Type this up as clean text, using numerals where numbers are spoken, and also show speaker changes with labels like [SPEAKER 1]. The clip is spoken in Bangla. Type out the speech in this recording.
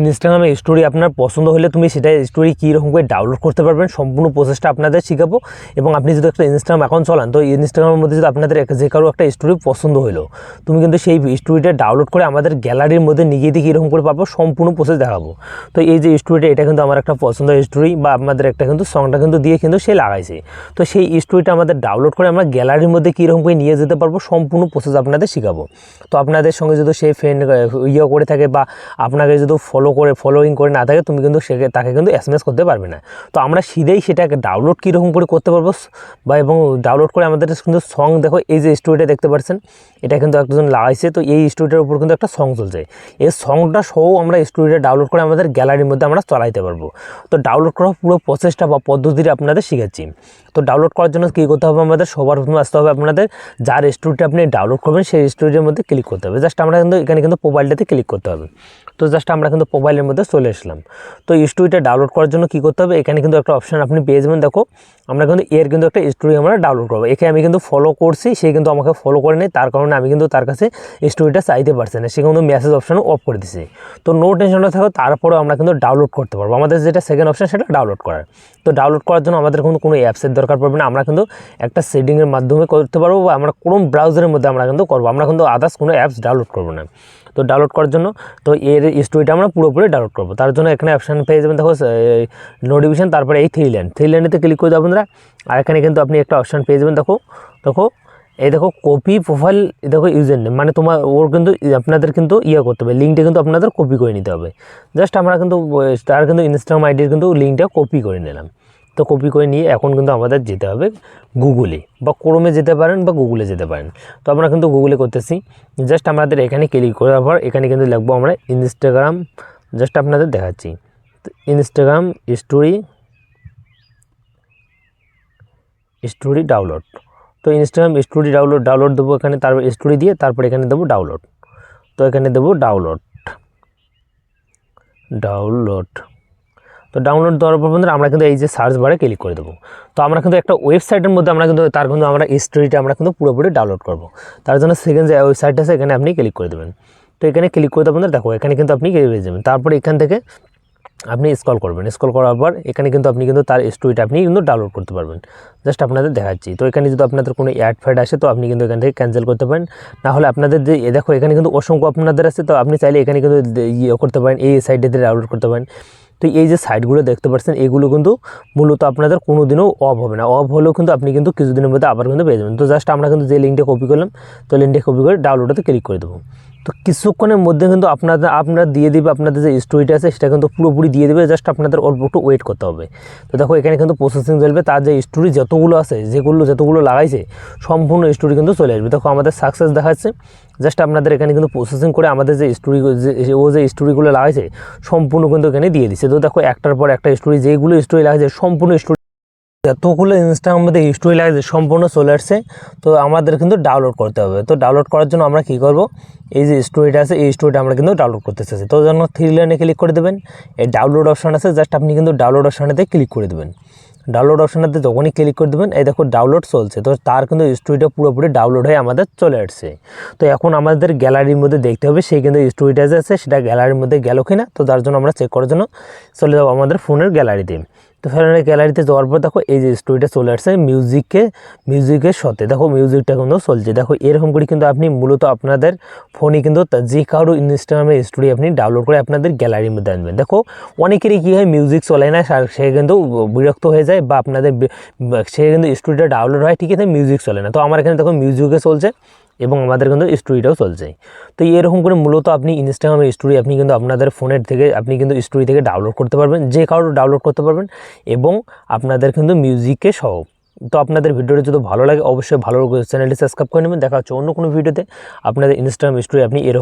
[SPEAKER 1] ইনস্টাগ্রামে স্টোরি আপনার পছন্দ হলে তুমি সেটা স্টোরি কীরকম করে ডাউনলোড করতে পারবেন সম্পূর্ণ প্রসেসটা আপনাদের শেখাবো। এবং আপনি যদি একটা ইনস্টাগ্রাম অ্যাকাউন্ট চালান, তো ইনস্টাগ্রামের মধ্যে যদি আপনাদের যে কারো একটা স্টোরি পছন্দ হলো, তুমি কিন্তু সেই স্টোরিটা ডাউনলোড করে আমাদের গ্যালারির মধ্যে নিয়ে দিয়ে কীরকম করে পাবো সম্পূর্ণ প্রসেস দেখাবো। তো এই যে স্টোরিটা, এটা কিন্তু আমার একটা পছন্দের স্টোরি, বা আমাদের একটা কিন্তু সংটা কিন্তু দিয়ে কিন্তু সে লাগাইছে। তো সেই স্টোরিটা আমাদের ডাউনলোড করে আমরা গ্যালারির মধ্যে কীরকম করে নিয়ে যেতে পারবো সম্পূর্ণ প্রসেস আপনাদের শেখাবো। তো আপনাদের সঙ্গে যদি সে ফ্রেন্ড করে থাকে বা আপনাকে যদি ফলোইং করে না থাকে, তুমি কিন্তু তাকে কিন্তু SMS করতে পারবে না। তো আমরা সিধেই সেটাকে ডাউনলোড কীরকম করে করতে পারবো, বা এবং ডাউনলোড করে আমাদের কিন্তু সং, দেখো এই যে স্টোরিটা দেখতে পাচ্ছেন, এটা কিন্তু একজন লাগাইছে। তো এই স্টোরিটার উপর কিন্তু একটা সং চলছে, এই সংটা সহ আমরা স্টোরিটা ডাউনলোড করে আমাদের গ্যালারির মধ্যে আমরা চালাইতে পারবো। তো ডাউনলোড করার পুরো প্রসেসটা বা পদ্ধতিটা আপনাদের শিখাচ্ছি। তো ডাউনলোড করার জন্য কী করতে হবে, আমাদের সবার প্রথমে আসতে হবে আপনাদের যার স্টোরিটা আপনি ডাউনলোড করবেন সেই স্টোরিটার মধ্যে ক্লিক করতে হবে। জাস্ট আমরা কিন্তু এখানে কিন্তু প্রোফাইলটাতে ক্লিক করতে হবে। তো জাস্ট আমরা কিন্তু প্রোফাইলের মধ্যে চলে আসলাম। তো স্টোরিটা ডাউনলোড করার জন্য কী করতে হবে, এখানে কিন্তু একটা অপশান আপনি পেয়ে যাবেন। দেখো আমরা কিন্তু এর কিন্তু একটা স্টোরি আমরা ডাউনলোড করবো। একে আমি কিন্তু ফলো করছি, সে কিন্তু আমাকে ফলো করে নেই, তার কারণে আমি কিন্তু তার কাছে স্টোরিটা চাইতে পারছি না, সে কিন্তু মেসেজ অপশানও অফ করে দিছে। তো নো টেনশনটা থাকো, তারপরেও আমরা কিন্তু ডাউনলোড করতে পারবো। আমাদের যেটা সেকেন্ড অপশান সেটা ডাউনলোড করার। তো ডাউনলোড করার জন্য আমাদের কিন্তু কোনো অ্যাপসের দরকার পড়বে না, আমরা কিন্তু একটা সেটিংয়ের মাধ্যমে করতে পারবো, বা আমরা কোনো ব্রাউজারের মধ্যে আমরা কিন্তু করবো, আমরা কিন্তু আদার্স কোনো অ্যাপস ডাউনলোড করবো না। তো ডাউনলোড করার জন্য তো এর স্টোরিটা আমরা পুরোপুরি ডাউনলোড করবো। তার জন্য এখানে অপশান পেয়ে যাবেন, দেখো নোটিফিকেশন, তারপরে এই থ্রিল্যান্ডেতে ক্লিক করে দেবো বন্ধুরা। আর এখানে কিন্তু আপনি একটা অপশান পেয়ে যাবেন, দেখো এই দেখো কপি প্রোফাইল, দেখো ইউজার নেম, মানে ওর কিন্তু আপনাদের কিন্তু করতে হবে, লিঙ্কটা কিন্তু আপনাদের কপি করে নিতে হবে। জাস্ট আমরা কিন্তু তার কিন্তু ইনস্টাগ্রাম আইডির কিন্তু লিঙ্কটা কপি করে নিলাম। তো কপি করে নিয়ে এখন কিন্তু আমাদের যেতে হবে গুগলে, বা ক্রোমে যেতে পারেন, বা গুগলে যেতে পারেন। তো আমরা কিন্তু গুগলে করতেছি। জাস্ট আমাদের এখানে ক্লিক করার পর এখানে কিন্তু লিখবো আমরা ইনস্টাগ্রাম, জাস্ট আপনাদের দেখাচ্ছি ইনস্টাগ্রাম স্টোরি ডাউনলোড। তো ইনস্টাগ্রাম স্টোরি ডাউনলোড দেবো এখানে, তারপর স্টোরি দিয়ে তারপর এখানে দেবো ডাউনলোড। তো এখানে দেবো ডাউনলোড। তো ডাউনলোড দেওয়ার পর বন্ধুরা আমরা কিন্তু এই যে সার্চ বারে ক্লিক করে দেবো। তো আমরা কিন্তু একটা ওয়েবসাইটের মধ্যে আমরা কিন্তু আমরা স্টোরিটা আমরা কিন্তু পুরোপুরি ডাউনলোড করবো। তার জন্য সেকেন্ড যে ওয়েবসাইট আছে এখানে আপনি ক্লিক করে দেবেন। তো এখানে ক্লিক করে দেবেন, দেখো এখানে কিন্তু আপনি পেয়ে যাবেন। তারপর এখান থেকে আপনি স্ক্রল করবেন, স্ক্রল করার পর এখানে কিন্তু আপনি কিন্তু তার স্টোরিটা আপনি কিন্তু ডাউনলোড করতে পারবেন। জাস্ট আপনাদের দেখাচ্ছি। তো এখানে যদি আপনাদের কোনো অ্যাড আসে, তো আপনি কিন্তু এখান থেকে ক্যান্সেল করতে পারেন। না হলে আপনাদের যে দেখো এখানে কিন্তু অসংখ্য আপনাদের আছে, তো আপনি চাইলে এখানে কিন্তু করতে পারেন, এই সাইডে ডাউনলোড করতে পারেন। তো এই যে সাইটগুলো দেখতে পাচ্ছেন, এগুলো কিন্তু মূলত আপনাদের কোনো দিনও অফ হবে না, অফ হলেও কিন্তু আপনি কিন্তু কিছুদিনের মধ্যে আবার কিন্তু পেয়ে যাবেন। তো জাস্ট আমরা কিন্তু যে লিঙ্কটা কপি করলাম, তো লিঙ্কটা কপি করে ডাউনলোডে ক্লিক করে দেবো। তো কিছুক্ষণের মধ্যে কিন্তু আপনারা দিয়ে দেবে, আপনাদের যে স্টোরিটা আছে সেটা কিন্তু পুরোপুরি দিয়ে দেবে। জাস্ট আপনাদের অল্প একটু ওয়েট করতে হবে। তো দেখো এখানে কিন্তু প্রসেসিং চলবে, তার যে স্টোরি যতগুলো আছে যতগুলো লাগাইছে সম্পূর্ণ স্টোরি কিন্তু চলে আসবে। দেখো আমাদের সাকসেস দেখাচ্ছে। জাস্ট আপনাদের এখানে কিন্তু প্রসেসিং করে আমাদের যে স্টোরিগুলো লাগাইছে সম্পূর্ণ কিন্তু এখানে দিয়ে দিচ্ছে। তো দেখো একটার পর একটা স্টোরি, যেগুলো স্টোরি লাগাইছে সম্পূর্ণ স্টোরি, যতগুলো ইনস্টাগ্রামের মধ্যে স্টোরি লাগাইছে সম্পূর্ণ চলে আসছে। তো আমাদের কিন্তু ডাউনলোড করতে হবে। তো ডাউনলোড করার জন্য আমরা কী করব, এই যে স্টোরিটা আছে এই স্টোরিটা আমরা কিন্তু ডাউনলোড করতে চাইছি। তো জন্য থ্রিল্যান্ডে ক্লিক করে দেবেন, এই ডাউনলোড অপশান আছে, জাস্ট আপনি কিন্তু ডাউনলোড অপশানেতে ক্লিক করে দেবেন। ডাউনলোড অপশানেতে যখনই ক্লিক করে দেবেন, এই দেখো ডাউনলোড চলছে। তো তার কিন্তু স্টোরিটা পুরোপুরি ডাউনলোড হয়ে আমাদের চলে আসছে। তো এখন আমাদের গ্যালারির মধ্যে দেখতে হবে সেই কিন্তু স্টোরিটা যে আছে সেটা গ্যালারির মধ্যে গেল কিনা। তো তার জন্য আমরা চেক করার জন্য চলে যাবো আমাদের ফোনের গ্যালারিতে। তো ফোনের গ্যালারিতে যাওয়ার পর দেখো এই যে স্টোরিটা চলে আসছে মিউজিকের সাথে, দেখো মিউজিকটা কিন্তু চলছে। দেখো এরকম করে কিন্তু আপনি মূলত আপনাদের ফোনে কিন্তু যে কারো ইনস্টাগ্রামের স্টোরি আপনি ডাউনলোড করে আপনাদের গ্যালারির মধ্যে আনবেন। দেখো অনেকেরই কী হয়, মিউজিক চলে না, সে কিন্তু বিরক্ত হয়ে যায়, বা আপনাদের সে কিন্তু স্টোরিটা ডাউনলোড হয় ঠিক আছে, মিউজিক চলে না। তো আমার এখানে দেখো মিউজিকে চলছে এবং আমাদের কিন্তু স্টোরিটাও চলছে। তো এরকম করে মূলত আপনি ইনস্টাগ্রামের স্টোরি আপনি কিন্তু আপনাদের ফোনের থেকে আপনি কিন্তু স্টোরি থেকে ডাউনলোড করতে পারবেন, যে কারো ডাউনলোড করতে পারবেন, এবং আপনাদের কিন্তু মিউজিকে সহ। তো আপনাদের ভিডিওটা যদি ভালো লাগে অবশ্যই ভালো চ্যানেলটি সাবস্ক্রাইব করে নেবেন। দেখা হচ্ছে অন্য কোনো ভিডিওতে। আপনাদের ইনস্টাগ্রাম স্টোরি আপনি এরকম